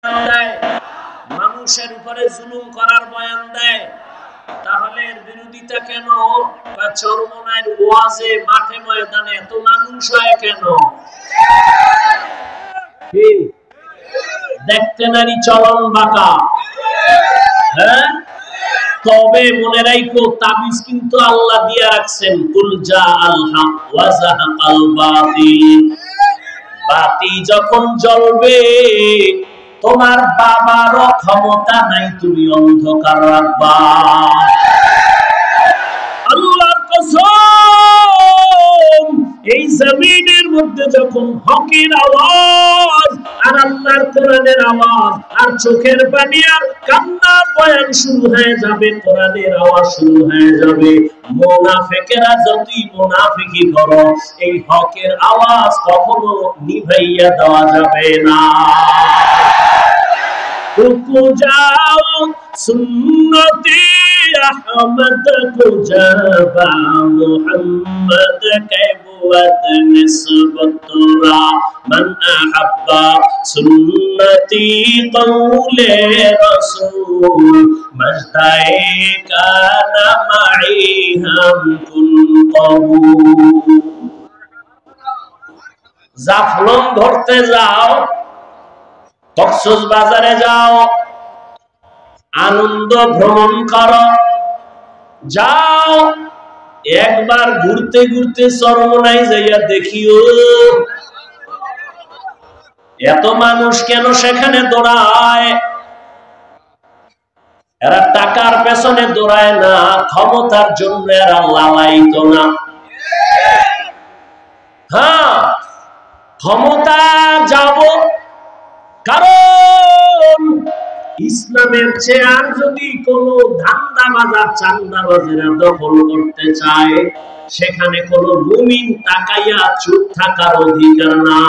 দেয়, মানুষের উপরে জুলুম করার বয়ান দেয়, তাহলে এর বিরোধিতা কেন? চরমনায়ের ওয়াজে মাঠে ময়দানে এত মানুষ হয় কেন? দেখতে নারী চলন বাঁকা, হ্যাঁ? তবে মনে রাখো, তাবিজ কিন্তু আল্লাহ দিয়া রাখছেন, কুল জা আল হক ওয়া যাহাকাল বাতিল। বাতি যখন জ্বলবে তোমার বাবারও ক্ষমতা নাই তুমি অন্ধকার রাখবা। আল্লাহর কসম, এই জমিনের মধ্যে যখন হকের আওয়াজ আর আল্লাহর কোরআনের আওয়াজ আর চোখের পানি আর কান্নার বয়ান শুরু হয়ে যাবে, কোরআনের আওয়াজ শুরু হয়ে যাবে, মুনাফিকেরা যতই মুনাফিকি করো, এই হকের আওয়াজ কখনো নিভাইয়া দেওয়া যাবে না। को जाओ सुन्नती अहमद को जबा मोहम्मद के बुअत निस्बतुरा मन अहब्बा सुन्नती कौले रसूल मजदाए काना माई हम कुन कबूल। জাফলং ধরতে যাও, কক্সবাজারে যাও, আনন্দ ভ্রমণ করো, যাও একবার ঘুরতে ঘুরতে চরমনাই যাইয়া দেখিও এত মানুষ কেন সেখানে দৌড়ায়। এরা টাকার পেছনে দৌড়ায় না, ক্ষমতার জন্য এরা লালায়িত না। হ্যাঁ, ক্ষমতা যাব, কারণ ইসলামের চেয়ার যদি কোন ধান্দাবাজার চান্দাবাজেরা দখল করতে চায়, সেখানে কোন মুমিন তাকাইয়া চুপ থাকার অধিকার না।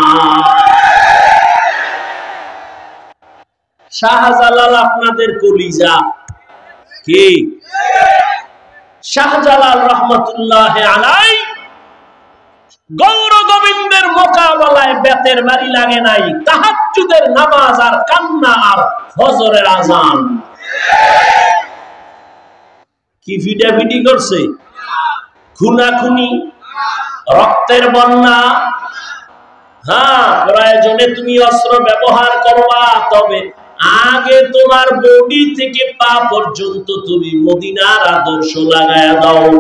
শাহজালাল আপনাদের কলিজা কি? শাহজালাল রহমতুল্লাহ আলাই গৌর গোবিন্দের মোকাবেলায় বেতের বাড়ি লাগে নাই, তাহাজ্জুদের নামাজ আর কান্না আর ফজরের আজান কি ফিটাফিটি করছে, খুনাখুনি, রক্তের বন্যা। হ্যাঁ, প্রয়োজনে তুমি অস্ত্র ব্যবহার করবা, তবে আগে তোমার বডি থেকে পা পর্যন্ত তুমি মদিনার আদর্শ লাগায়া দাও।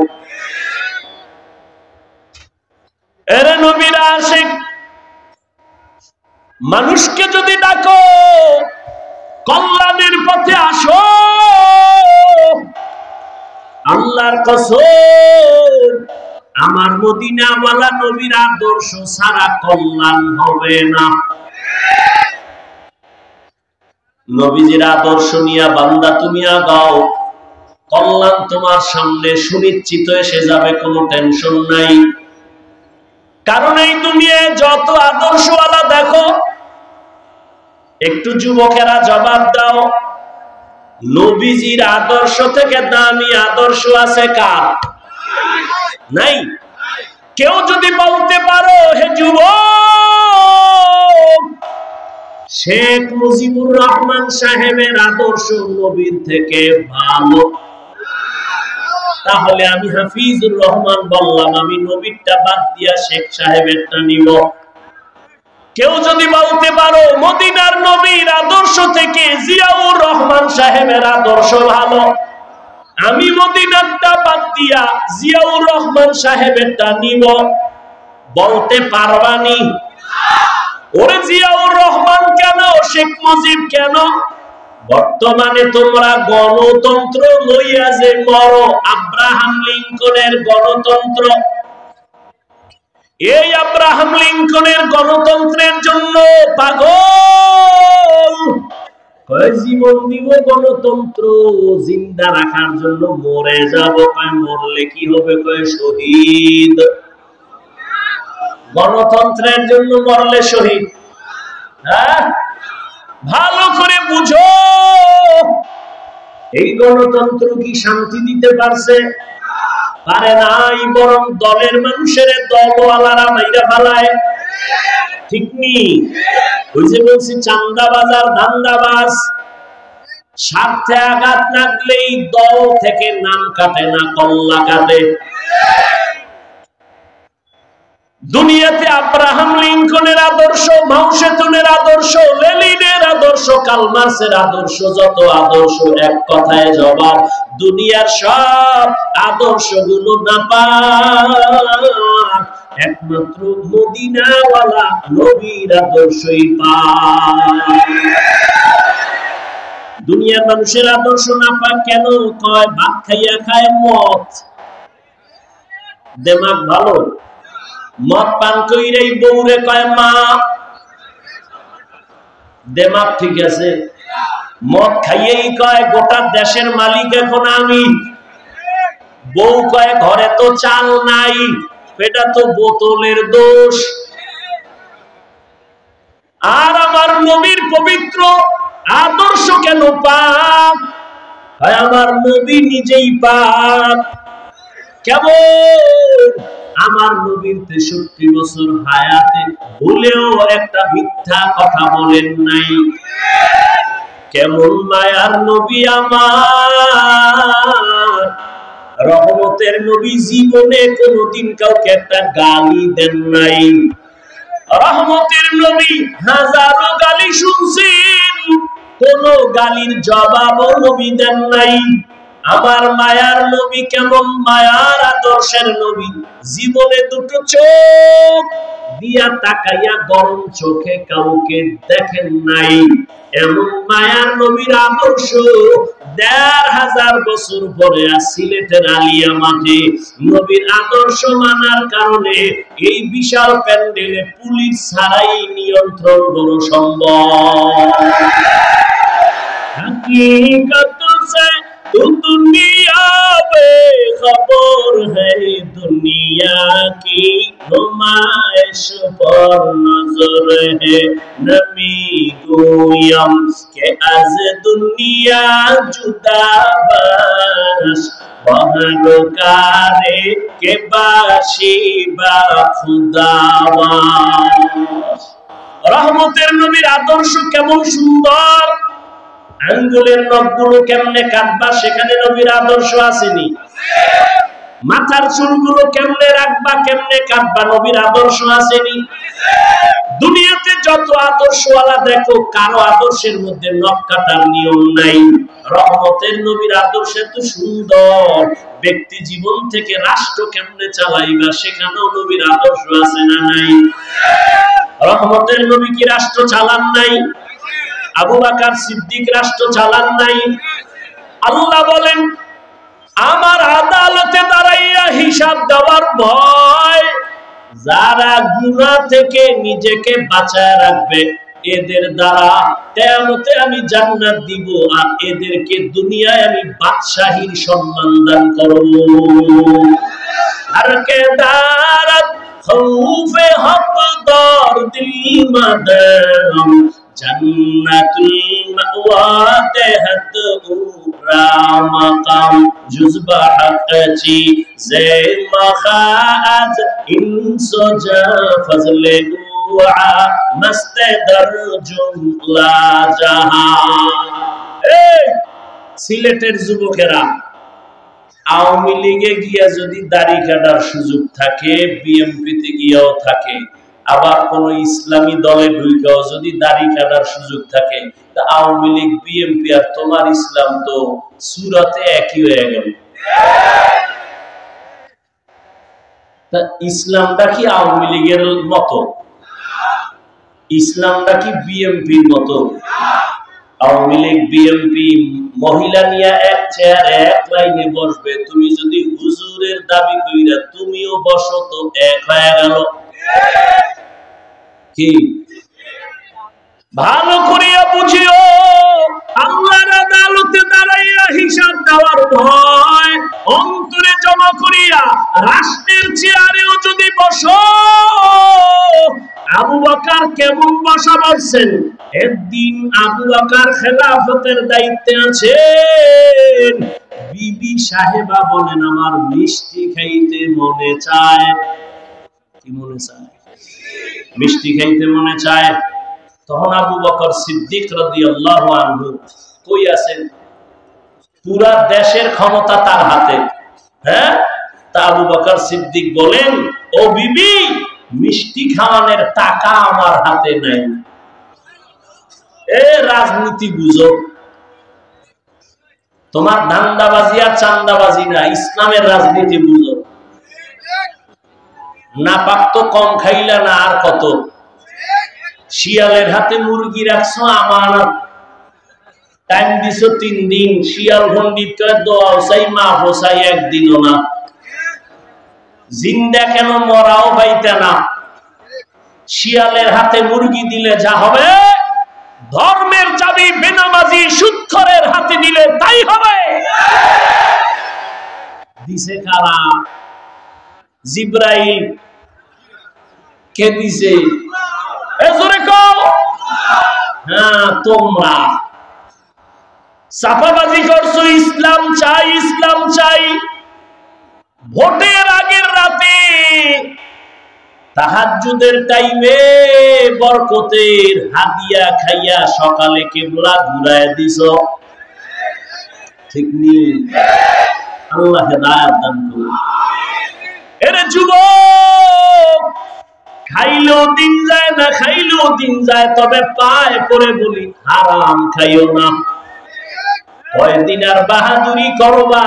এরে নবীর আশিক, মানুষকে যদি ডাকো কল্যাণের পথে আসো, আল্লাহর কসম আমার মদিনাওয়ালা নবীর আদর্শ ছাড়া কল্যাণ হবে না। নবীজির আদর্শ নিয়া বান্দা তুমি আগাও, কল্যাণ তোমার সামনে সুনিশ্চিত এসে যাবে, কোনো টেনশন নাই। কারণ এই দুনিয়ায় যত আদর্শওয়ালা দেখো, একটু যুবকেরা জবাব দাও, নবীজির আদর্শ থেকে দামি আদর্শ আছে কার? নাই। কেউ যদি বলতে পারো হে যুবক, শেখ মুজিবুর রহমান সাহেবের আদর্শ নবীর থেকে ভালো, তাহলে আমি হাফিজুর রহমান বললাম, আমি নবীরটা বাদ দিয়া শেখ সাহেবেরটা নিব। কেউ যদি বলতে পারো মদিনার নবীর আদর্শ থেকে জিয়াউর রহমান সাহেবের আদর্শ ভালো, আমি মদিনারটা বাদ দিয়া জিয়াউর রহমান সাহেবেরটা নিব, বলতে পারবানি? ওরে জিয়াউর রহমান কেন, শেখ মুজিব কেন? বর্তমানে তোমরা গণতন্ত্র লইয়া যে মরো, আব্রাহাম লিঙ্কনের গণতন্ত্র, এই আব্রাহাম লিঙ্কনের গণতন্ত্রের জন্য পাগল, জীবন দিব গণতন্ত্র জিন্দা রাখার জন্য, মরে যাব, মরলে কি হবে, শহীদ। গণতন্ত্রের জন্য মরলে শহীদ। হ্যাঁ, ভালো করে বুঝো, এই গণতন্ত্র কি শান্তি দিতে পারছে? পারে নাই, বরং দলের মানুষের দলওয়ালারা মাইরা ফেলায়। ঠিক নি? ওই যে বলছি চান্দাবাজ আর ধান্দাবাজ, স্বার্থে আঘাত লাগলেই দল থেকে নাম কাটে না, কল্লা কাটে। দুনিয়াতে আব্রাহাম লিঙ্কনের আদর্শ, মাও সেতুনের আদর্শ, লেনিনের আদর্শ, কার্ল মার্ক্সের আদর্শ, যত আদর্শ এক কথায় জবাব, দুনিয়ার সব আদর্শগুলো নাপাক, একমাত্র মদিনাওয়ালা নবীর আদর্শই পাক। দুনিয়ার মানুষের আদর্শ নাপাক কেন? কয় ভাত খাইয়া খায় মদ, দেমাগ ভালো, মদ পান কইরেই বউরে কয় মা, দেমাগ ঠিক আছে। মদ খাইয়েই কয় গোটা দেশের মালিক এখন আমি। বউ কয় ঘরে তো চাল নাই, এটা তো বোতলের দোষ। আর আমার নবীর পবিত্র আদর্শ কেন পাক? আমার নবী নিজেই পাক। কেমন? আমার নবীর 63 বছর হায়াতে ভুলেও একটা মিথ্যা কথা বলেন নাই। কেমন মায়ার নবী আমার, রহমতের নবী, জীবনে কোনদিন কাউকে একটা গালি দেন নাই। রহমতের নবী হাজারো গালি শুনছেন, কোন গালির জবাবও নবী দেন নাই। আমার মায়ার নবী কেমন মায়ার আদর্শের নবী, জীবনে দুটো চোখ দিয়া তাকাইয়া গরম চোখে কাউকে দেখেন নাই। এমন মায়ার নবীর আদর্শ ১৫০০ বছর পরে সিলেটের আলিয়া মাঠে নবীর আদর্শ মানার কারণে এই বিশাল প্যান্ডেলে পুলিশ ছাড়াই নিয়ন্ত্রণ করা সম্ভব। हकीकत से तू दुनिया बेखबर है, दुनिया की नुमाइश पर नजर है, नबी गोयम के आज दुनिया जुदा बस, बहरकारे के बाशी बा खुदावास। রহমতের নবীর আদর্শ কেমন সুন্দর, আঙ্গুলের নখগুলো কেমনে কাটবা সেখানে নবীর আদর্শ আসেনি। মাথার চুলগুলো কেমনে রাখবা, কেমনে কাটবা, নবীর আদর্শ আসেনি। দুনিয়াতে যত আদর্শওয়ালা দেখো, কারো আদর্শের মধ্যে নখ কাটার নিয়ম নাই। রহমতের নবীর আদর্শ এত সুন্দর, ব্যক্তি জীবন থেকে রাষ্ট্র কেমনে চালাইবা সেখানেও নবীর আদর্শ আছে না নাই? রহমতের নবী কি রাষ্ট্র চালান নাই? আবু বকর সিদ্দিক রাষ্ট্র চালান নাই? আল্লাহ বলেন আমার আদালতে দাঁড়াইয়া হিসাব দেওয়ার ভয়, যারা গুনাহ থেকে নিজেকে বাঁচায় রাখবে এদের দ্বারা কিয়ামতে আমি জান্নাত দিব, আর এদেরকে দুনিয়ায় আমি বাদশাহীর সম্মান দান করব। আর কে দারাত খৌফে হক দর দিল মাদাম, জান্নাতুল মাওয়া দেহত উরা মাকাম, জুজবা হাকচি জে মাখাজ ইনসজা ফজলে উআ মস্তে দরজুম লা জাহান। এই সিলেটের যুবকেরা, আওয়ামী লীগে গিয়া যদি দাড়ি কাটার সুযোগ থাকে, বিএনপিতে গিয়াও থাকে, আবার কোন ইসলামী দলে ঢুকেও যদি দাড়ি কাটার সুযোগ থাকে, তা আওয়ামী লীগ, বিএনপি আর তোমার ইসলাম তো সূরাতে একই হয়ে গেল। তা ইসলামটা কি আওয়ামী লীগের মতো? ইসলামটা কি বিএনপির মতো? আওয়ামী লীগ বিএনপি মহিলা নিয়ে এক চেয়ারে এক লাইনে বসবে, তুমি যদি হুজুরের দাবি কইরা তুমিও বসো তো এক হয়ে গেল। কি ভালো করিয়া বুঝিও, আল্লাহর আদালতে দাঁড়াইয়া হিসাব দেওয়ার ভয় অন্তরে জমা করিয়া রাষ্ট্রের চেয়ারেও যদি বসো, আবু বকর কেমন বসা বলছেন, একদিন আবু বকর খেলাফতের দায়িত্বে আছেন, বিবি সাহেবা বলেন আমার মিষ্টি খাইতে মনে চায়। কি মনে চায়? মিষ্টি খাইতে মনে চায়। তখন আবু বকর সিদ্দিক রাদিয়াল্লাহু আনহু কই আছেন? পুরা দেশের ক্ষমতা তার হাতে। হ্যাঁ, তা আবু বকর সিদ্দিক বলেন, ও বিবি, মিষ্টি খাওয়ানোর টাকা আমার হাতে নাই। এ রাজনীতি বুঝো, তোমার ধান্দাবাজি আর চান্দাবাজি না, ইসলামের রাজনীতি বুঝো। না পাক তো কম খাইলা না, আর কত? শিয়ালের হাতে মুরগি রাখছো আমানত, টাইম দিছো 3 দিন, শিয়াল ভন্ডিত করে দোয়া চাই, মা হোসাই একদিনও না। জিন্দা কেন, মরাও পাইতে না। শিয়ালের হাতে মুরগি দিলে যা হবে, ধর্মের চাবি বেনামাজি সুদখোরের হাতে দিলে তাই হবে। দিছে কারা? জিব্রাইল। কে দিছে? জোরে কও। হ্যাঁ, তোমরা চাপাবাজি করছো, ইসলাম চাই, ইসলাম চাই। ভোটের আগের রাতে তাহাজ্জুদের টাইমে বরকতের হাদিয়া খাইয়া সকালে কিবলা ঘুরায় দিছো, ঠিক নি? আল্লাহ হেদায়েত দান করুন। এরে যুবক, খাইলেও দিন যায় না, খাইলেও দিন যায়, তবে পায়ে পড়ে বলি হারাম খাইও না। কয়দিন আর বাহাদুরি করবা?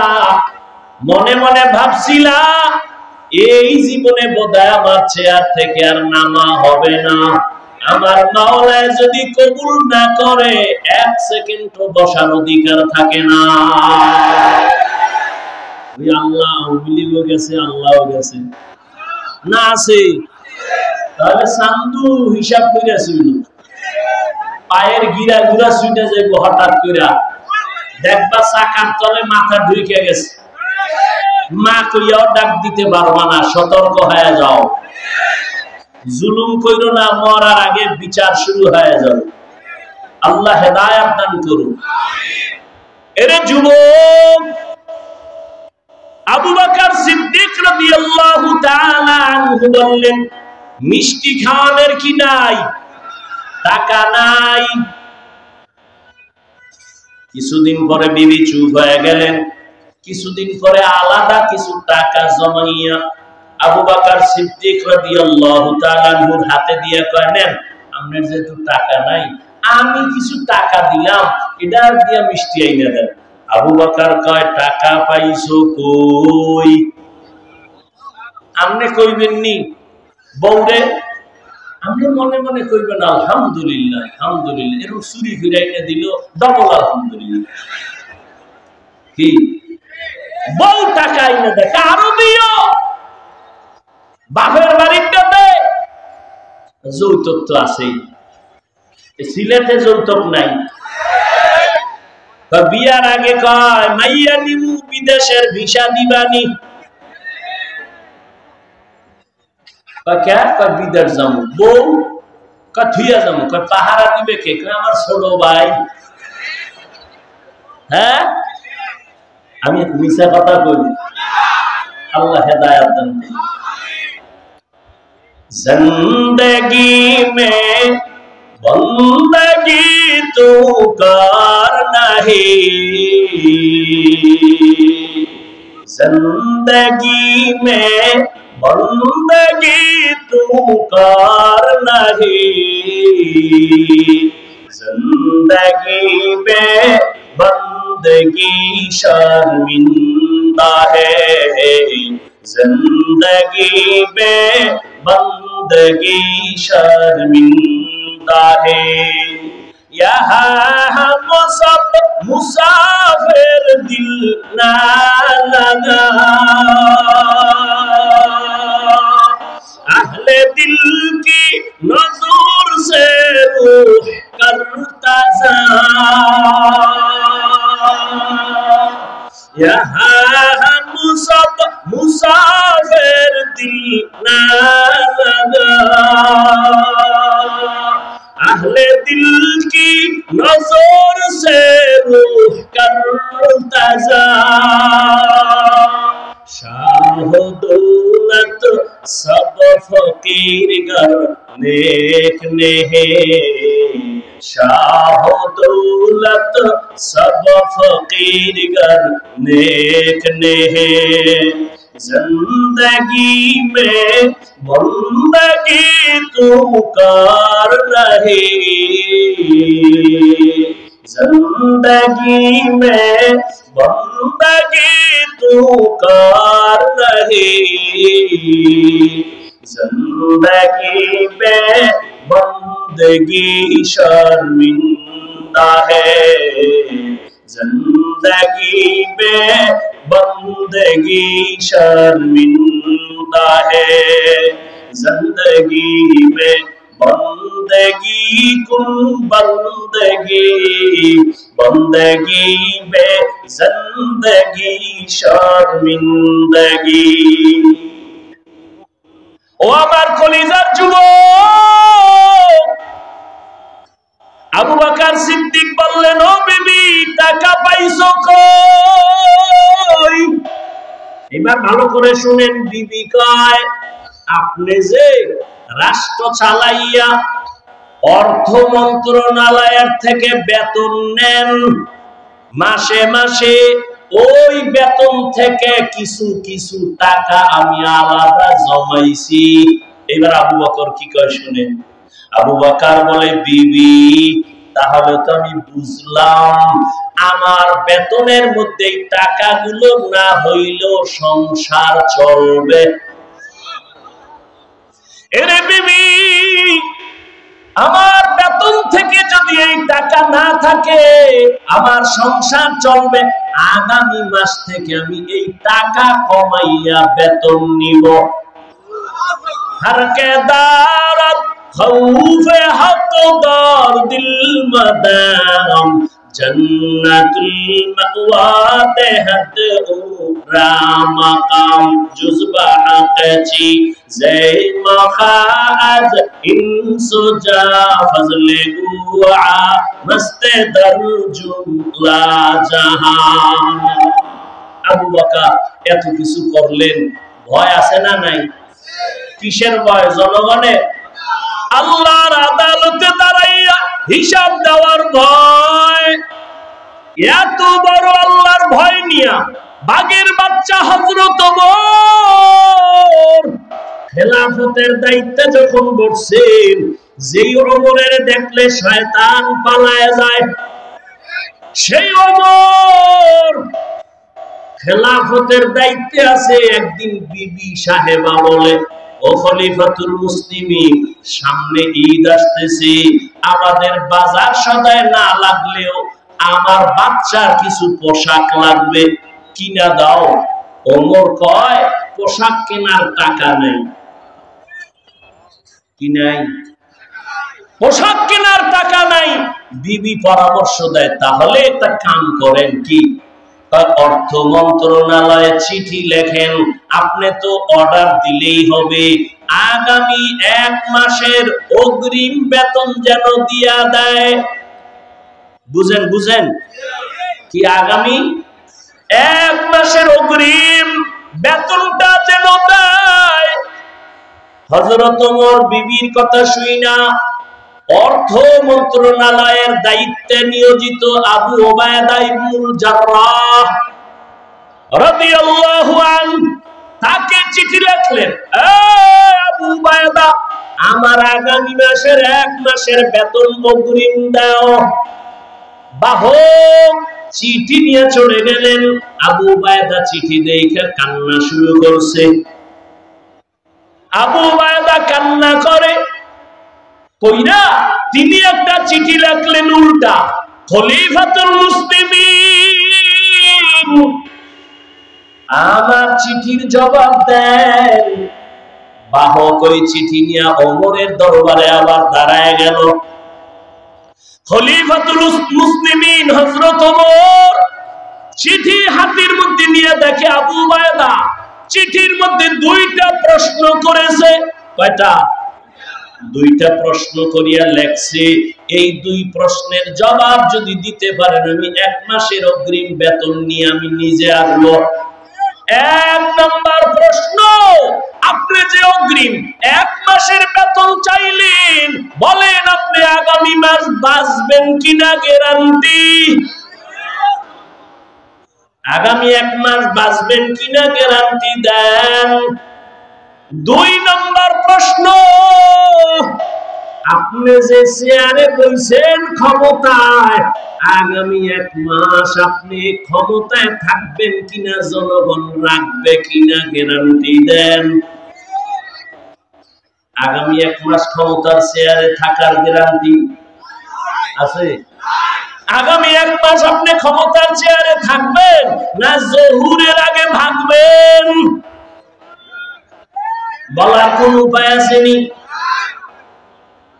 মনে মনে ভাবছিলা এই জীবনে বোধহয় আমার চেয়ার থেকে আর নামা হবে না। আমার মাওলায় যদি কবুল না করে 1 সেকেন্ডও বসার অধিকার থাকে না। ওই আল্লাহ বিলিও গেছে, আল্লাহও গেছে না, আছে? তাহলে সান্দু হিসাব করে শুইল, পায়ের গিরা গুড়া শুইটা যাইব হঠাৎ করে, দেখবা চাকার তলে মাথা ঢুকে গেছে, মা কইয়াও ডাক দিতে পারবা না। সতর্ক হয়ে যাও, জুলুম কইরো না, মরার আগে বিচার শুরু হয়ে যাবে। আল্লাহ হেদায়েত দান করুন। এরে যুবক, আবু বকর সিদ্দিক রাদিয়াল্লাহু তাআলা আনহু বললেন, মিষ্টি খাওয়ানোর কি নাই? টাকা নাই। কিছুদিন পরে বিবি চুপ হয়ে গেলেন। কিছুদিন পরে আলাদা কিছু টাকা জমাইয়া আবু বকর সিদ্দিক রাদিয়াল্লাহু তাআলা আনহুর হাতে দিয়ে কয়, নেন, আপনার যেহেতু টাকা নাই, আমি কিছু টাকা দিলাম, এটা দিয়ে মিষ্টি আইনা দেন। আবু বকর কয়, টাকা পাইছো কই? আপনি কইবেন নি বউরে? আপনি মনে মনে কইবেন আলহামদুলিল্লাহ, আলহামদুলিল্লাহ। এরকম চুরি ফিরে আইনা দিল, ডবল আলহামদুলিল্লাহ। কি বউ টাকা আইনা দেখ, আরো দিও, বাপের বাড়িটা দে। যৌতুক তো আছেই, সিলেটে যৌতুক নাই। বিয়ার আগে কয়, মাইয়া নিমু, বিদেশের ভিসা দিবানি। বিদেশ যাবো। বউ থুইয়া যাবো, পাহারা দিবে কে? আমার ছোট ভাই। হ্যাঁ, আমি মিছা কথা বলি। আল্লাহ হেদায়েত দান করুন। जिंदगी में बंदगी तू कर नहीं, जिंदगी में बंदगी तू कर नहीं, जिंदगी में बंदगी शर्मिंदा है, जिंदगी में बंदगी शर्मिंदा है। यहाँ हम सब मुसाफिर, दिल ना लगा, अहले दिल की नजर से रूह करता जा, यहाँ हम सब मुसाफिर, दिल ना लगा, अहले दिल की नजर से रूह करता जा, शाह दौलत सब फकीर घर नेक नेहे शाह दौलत सब फकीर गर नेक नेहे जिंदगी में बंदगी तू कर रही जिंदगी में बंदगी तू कर रही जिंदगी में बंदगी शर्मिंदा है जिंदगी में बंदगी शर्मिंदा है जिंदगी में बंदगी कुन बंदगी बंदगी में जिंदगी शर्मिंदगी ও আমার কলিজার যুবক আবু বকর সিদ্দিক বললেন ও বিবি টাকা পাইছো কই এবার ভালো করে শুনেন বিবি কয় আপনি যে রাষ্ট্র চালাইয়া অর্থ মন্ত্রণালয়ের থেকে বেতন নেন মাসে মাসে ওই বেতন থেকে কিছু কিছু টাকা আমি আলাদা জমাইছি এবার আবু বকর কি কয় শুনেন আবু বকর বলে বিবি তাহলে তো আমি বুঝলাম আমার বেতনের মধ্যে এই টাকাগুলো না হইলেও সংসার চলবে এরে বিবি আমার বেতন থেকে যদি এই টাকা না থাকে আমার সংসার চলবে আগামী মাস থেকে আমি এই টাকা কমাইয়া বেতন নিব হরকে দারত খৌফে হকদার দিল মদাম জন্নাতুল মাওয়া তেহত রামাকাম জুজবা আকাচি জয় মখাজ ইনসুজা ফজলে গুআ মস্তে দরজুলা জাহান আবু বকর এত কিছু করলেন ভয় আছে না নাই কিসের ভয় জনগণের আল্লাহর আদালতে দাঁড়াইয়া হিসাব দেওয়ার ভয় এত বড় আল্লাহর ভয় নিয়া বাগের বাচ্চা হযরত ওমর খেলাফতের দায়িত্বে যখন বসছেন যেই ওমরের দেখলে শয়তান পালায় যায় সেই ওমর খেলাফতের দায়িত্বে আছে একদিন বিবি সাহেবা বলে ও খলিফাতুল মুসলিমিন সামনে ঈদ আসতেছে আমাদের বাজার সদায় না লাগলেও আমার বাচ্চার কিছু পোশাক লাগবে কিনা দাও ওমর কয় পোশাক কেনার টাকা নেই কি নাই পোশাক কেনার টাকা নাই বিবি পরামর্শ দেয় তাহলে একটা কাম করেন কি অর্থ মন্ত্রণালয়ে চিঠি লেখেন আপনি তো অর্ডার দিলেই হবে আগামী 1 মাসের অগ্রিম বেতন যেন দিয়া দেয় বুঝেন বুঝেন কি আগামী 1 মাসের অগ্রিম বেতনটা যেন দেয় হযরত ওমর বিবির কথা শুইনা অর্থ মন্ত্রণালয়ের দায়িত্বে নিয়োজিত আবু ওবায়দা ইবনুল জাররাহ রাদিয়াল্লাহু আনহু তাকে চিঠি লিখলেন আবু ওবায়দা আমার আগামী মাসের 1 মাসের বেতন অগ্রিম দাও বাহক চিঠি নিয়ে চলে গেলেন আবু ওবায়দা চিঠি দেখে কান্না শুরু করছে আবু ওবায়দা কান্না করে কইরা তিনি একটা চিঠি লিখলেন উল্টা খলিফাতুল মুসলিমিন আমার চিঠির জবাব দেন বাহক ওই চিঠি নিয়ে ওমরের দরবারে আবার দাঁড়ায় গেল খলিফাতুল মুসলিমিন হযরত ওমর চিঠি হাতের মধ্যে নিয়ে দেখে আবু ওবায়দা চিঠির মধ্যে 2টা প্রশ্ন করেছে কয়টা 2টা প্রশ্ন করিয়া লেখছে এই 2 প্রশ্নের জবাব যদি দিতে পারেন আমি 1 মাসের অগ্রিম বেতন নিয়ে আমি নিজে আসবো 1 নাম্বার প্রশ্ন আপনি যে অগ্রিম 1 মাসের বেতন চাইলেন, বলেন আপনি আগামী মাস বাঁচবেন কিনা গ্যারান্টি? আগামী 1 মাস বাঁচবেন কিনা গ্যারান্টি দেন? 2 নম্বর প্রশ্ন, আপনি যে চেয়ারে বসেন ক্ষমতায়, আগামী 1 মাস আপনি ক্ষমতায় থাকবেন কিনা, জনগণ রাখবে কিনা গ্যারান্টি দেন? আগামী 1 মাস ক্ষমতার চেয়ারে থাকার গ্যারান্টি আছে? আগামী 1 মাস আপনি ক্ষমতার চেয়ারে থাকবেন না জহুরের আগে ভাগবেন? বলার কোন উপায় আসেনি।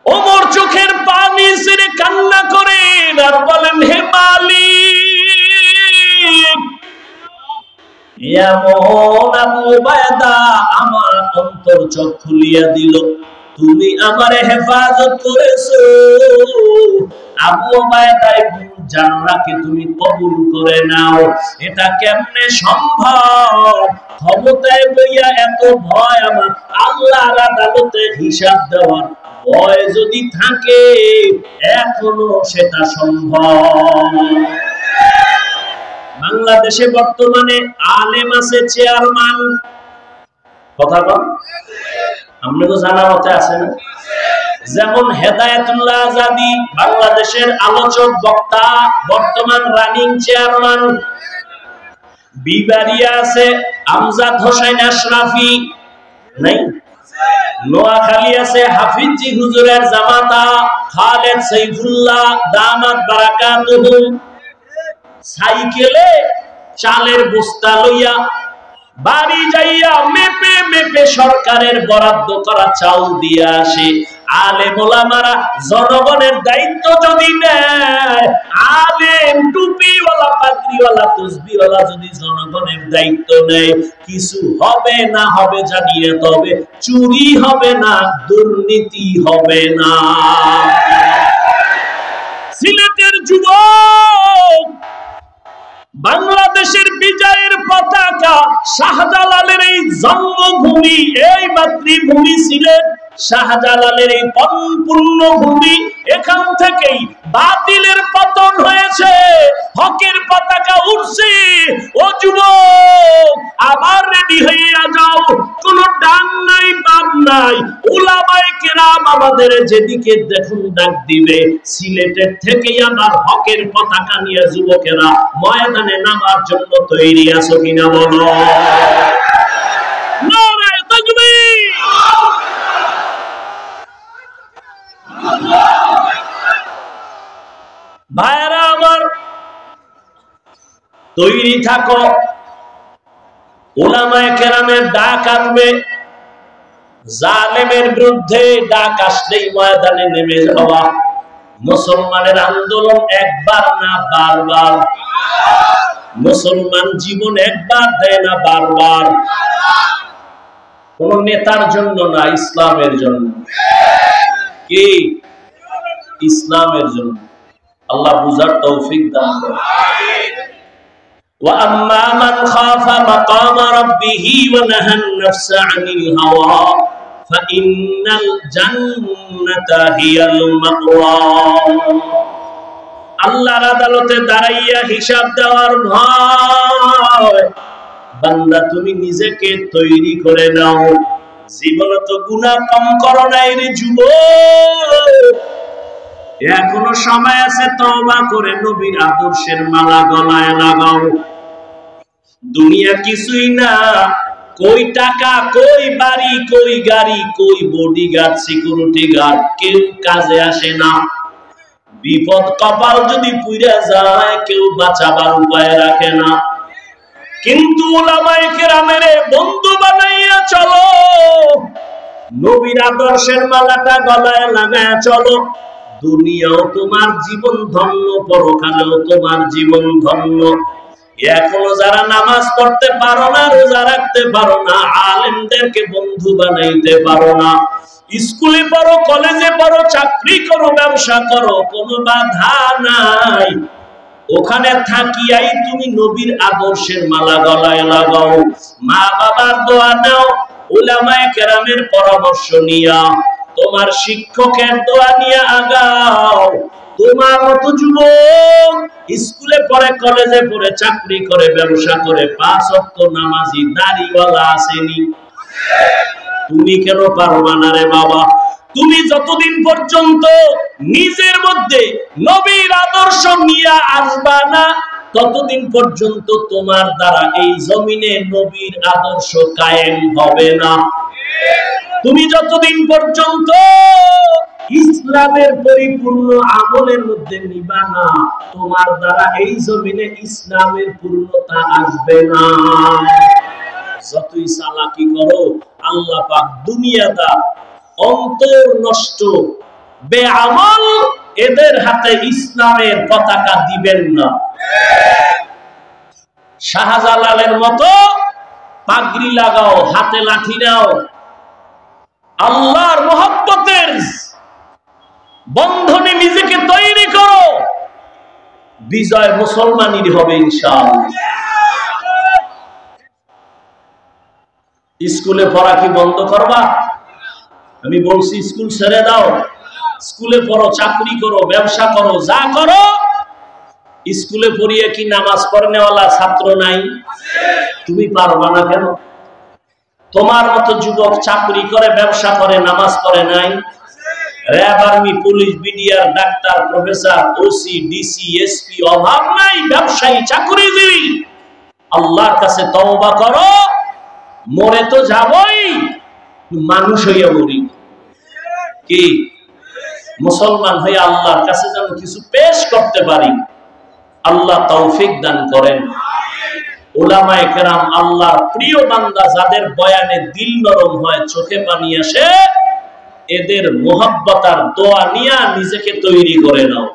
ওমর চোখের পানি ছেড়ে কান্না করেন আর বলেন, হে মালিক, এমন আবু উবায়দা আমার অন্তর চোখ খুলিয়া দিল, তুমি আমারে হেফাজত করেছো, আবু উবায়দা ইবনে জাররাহকে তুমি কবুল করে নাও। এটা কেমনে সম্ভব? ক্ষমতায় বইয়া এত ভয় আমার আল্লাহর আদালতে হিসাব দেওয়ার ভয় যদি থাকে, এখনো সেটা সম্ভব। বাংলাদেশে বর্তমানে আলেম আছে চেয়ারম্যান, কথা বল, আপনি তো জানা মতে আছে না? যেমন হেদায়েতুল্লাহ আজাদী বাংলাদেশের আলোচক বক্তা, বর্তমান রানিং চেয়ারম্যান। বিবারিয়া আছে আমজাদ হোসেন আশরাফি, নাই? নোয়াখালী আছে হাফিজি হুজুরের জামাতা খালেদ সাইফুল্লাহ দামাত বারাকাতুহু, সাইকেলে চালের বস্তা লইয়া বাড়ি যাইয়া মেপে মেপে সরকারের বরাদ্দ করা চাউল দিয়ে আসে। আলেম ওলামারা জনগণের দায়িত্ব যদি নেয়, আলেম টুপিওয়ালা পাগড়িওয়ালা তসবিহওয়ালা যদি জনগণের দায়িত্ব নেয়, কিছু হবে না হবে জানিয়ে, তবে চুরি হবে না, দুর্নীতি হবে না। সিলেটের যুবক, বাংলাদেশের বিজয়ের পতাকা শাহজালালের এই জন্মভূমি, এই মাতৃভূমি সিলেট, শাহজালালের এই পূর্ণভূমি, এখান থেকেই বাতিলের পতন হয়েছে, হকের পতাকা উঠছে। ও যুবক, আবার রেডি হয়ে যাও, কোন ডান নাই বাম নাই, উলামায়ে কেরাম আমাদের যেদিকে দেখুন ডাক দিবে, সিলেটের থেকেই আমার হকের পতাকা নিয়ে যুবকেরা ময়দানে নামার জন্য তৈরি আছো কিনা বলো? নারায়ে তাকবীর! ভাইরা আমার, তৈরি থাকো। উলামায়ে কেরামের ডাক আসবে, জালেমের বিরুদ্ধে ডাক আসলেই ময়দানে নেমে যাওয়া। মুসলমানের আন্দোলন একবার না বারবার, মুসলমান জীবন একবার দেয় না বারবার। কোন নেতার জন্য না, ইসলামের জন্য। কি? ইসলামের জন্য। আল্লাহ বুঝার তৌফিক দান করুন। وَأَمَّا مَنْ خَافَ مَقَامَ رَبِّهِ وَنَهَى النَّفْسَ عَنِ الْهَوَى فَإِنَّ الْجَنَّةَ هِيَ الْمَأْوَى। আল্লাহর আদালতে দাঁড়াইয়া হিসাব দেওয়ার ভয়, বান্দা তুমি নিজেকে তৈরি করে নাও। জীবনে তো গুনাহ কম করো নাই রে যুবক, এখনো সময় আছে, তওবা করে নবীর আদর্শের মালা গলায় লাগাও। দুনিয়া কিছুই না, কই টাকা, কই বাড়ি, কই গাড়ি, কই বডিগার্ড, সিকিউরিটি গার্ড, কেউ কাজে আসে না। বিপদ কপাল যদি পুইরা যায়, কেউ বাঁচাবার উপায় রাখে না। কিন্তু উলামায়ে কেরামের বন্ধু বানাইয়া চলো, নবীর আদর্শের মালাটা গলায় লাগায়া চলো। দুনিয়াও তোমার জীবন ধন্য, পরকালেও তোমার জীবন ধন্য। এখনো যারা নামাজ পড়তে পারো না, রোজা রাখতে পারো না, আলেমদেরকে বন্ধু বানাইতে পারো না, স্কুলে পড়ো, কলেজে পড়ো, চাকরি করো, ব্যবসা করো, কোনো বাধা নাই, ওখানে থাকিয়াই তুমি নবীর আদর্শের মালা গলায় লাগাও। মা বাবার দোয়া নাও, উলামায়ে কেরামের পরামর্শ নিয়া, তোমার শিক্ষকের দোয়া নিয়ে আগাও। তোমার মতো যুবক স্কুলে পড়ে, কলেজে পড়ে, চাকরি করে, ব্যবসা করে, 5 ওয়াক্ত নামাজি দাড়িওয়ালা আসেনি। তুমি কেন পারবা না রে বাবা? তুমি যতদিন পর্যন্ত নিজের মধ্যে নবীর আদর্শ নিয়ে আসবা না, ততদিন পর্যন্ত তোমার দ্বারা এই জমিনে নবীর আদর্শ কায়েম হবে না। তুমি যতদিন পর্যন্ত ইসলামের পরিপূর্ণ আমলের মধ্যে নিবা না, তোমার দ্বারা এই জমিনে ইসলামের পূর্ণতা আসবে না। যতই চালাকি করো, আল্লাহ পাক দুনিয়াদার, অন্তর নষ্ট, বেআমল এদের হাতে ইসলামের পতাকা দিবেন না। শাহজালালের মতো পাগড়ি লাগাও, হাতে লাঠি নাও, আল্লাহর মহব্বতের বন্ধনে নিজেকে তৈরি করো, বিজয় মুসলমানেরই হবে ইনশাআল্লাহ। স্কুলে পড়া কি বন্ধ করবা? আমি বলছি স্কুল ছেড়ে দাও, স্কুলে পড়ো, চাকরি করো, ব্যবসা করো, যা করো। স্কুলে পড়িয়ে কি নামাজ পড়নেওয়ালা ছাত্র নাই? তুমি পারবা না কেন? তোমার মতো যুবক চাকরি করে, ব্যবসা করে, নামাজ পড়ে নাই? RAB, army, police, BDR, doctor, professor, OC, DC, SP, অভাব নাই। ব্যবসায়ী, চাকরিজীবী। আল্লাহর কাছে তওবা করো। মরে তো যাবই, মানুষ হইয়া মরি। কি মুসলমান হয়ে আল্লাহর কাছে যেন কিছু পেশ করতে পারি, আল্লাহ তৌফিক দান করেন। উলামায়ে কেরাম আল্লাহর প্রিয় বান্দা, যাদের বয়ানে দিল নরম হয়, চোখে পানি আসে, এদের মুহাব্বত আর দোয়া নিয়ে নিজেকে তৈরি করে নাও।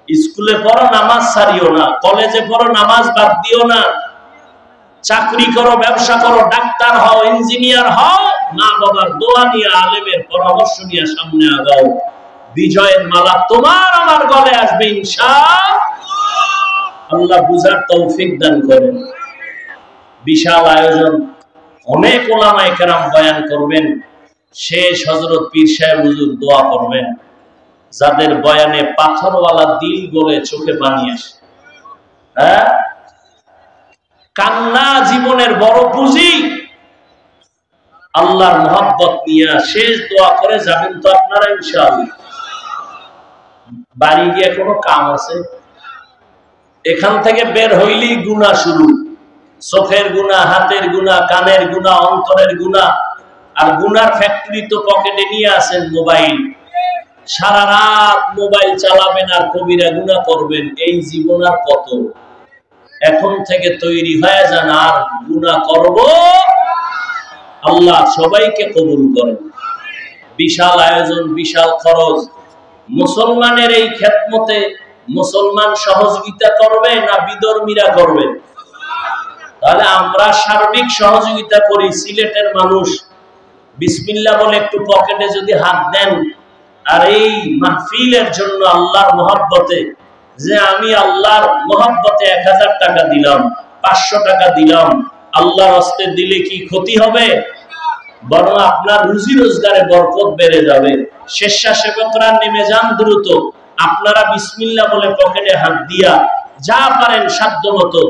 স্কুলে পড়ো, নামাজ ছাড়িও না। কলেজে পড়ো, নামাজ বাদ দিও না। চাকরি করো, ব্যবসা করো, ডাক্তার হও, ইঞ্জিনিয়ার হও, মা বাবার দোয়া নিয়ে, আলেমের পরামর্শ নিয়ে সামনে আগাও। বিজয়ের মালা তোমার আমার গলে আসবে ইনশাআল্লাহ। আল্লাহ বুঝার তৌফিক দান করেন। বিশাল আয়োজন, অনেক উলামায়ে কেরাম বয়ান করবেন, শেষ হযরত পীর সাহেব হুজুর দোয়া করবেন। যাদের বয়ানে পাথরওয়ালা দিল গলে চোখে পানি আসে, হ্যাঁ, কান্না জীবনের বড় পুঁজি। আল্লাহর মহব্বত নিয়ে শেষ দোয়া করে যাবেন তো আপনারা ইনশাআল্লাহ। বাড়ি গিয়ে কোনো কাম আছে? এখান থেকে বের হইলেই গুনাহ শুরু। চোখের গুনাহ, হাতের গুনাহ, কানের গুনাহ, অন্তরের গুনাহ। আর গুনার ফ্যাক্টরি তো পকেটে নিয়ে আসেন মোবাইল। সারা রাত মোবাইল চালাবেন আর কবিরা গুনাহ করবেন। এই জীবন আর কত? এখন থেকে তৈরি হয়ে যান, আর গুনাহ করব। আল্লাহ সবাইকে কবুল করেন। বিশাল আয়োজন, বিশাল খরচ। মুসলমানের এই খেদমতে মুসলমান সহযোগিতা করবে না বিধর্মীরা করবে? তাহলে আমরা সার্বিক সহযোগিতা করি। সিলেটের মানুষ বিসমিল্লাহ বলে একটু পকেটে যদি হাত দেন, আর এই মাহফিলের জন্য আল্লাহর মহব্বতে, যে আমি আল্লাহর মহব্বতে 1000 টাকা দিলাম, 500 টাকা দিলাম, আল্লাহর হস্তে দিলে কি ক্ষতি হবে? বরং আপনার রুজি রোজগারে বরকত বেড়ে যাবে। স্বেচ্ছাসেবকরা নেমে যান দ্রুত। আপনারা বিসমিল্লাহ বলে পকেটে হাত দিয়া যা পারেন সাধ্য মতো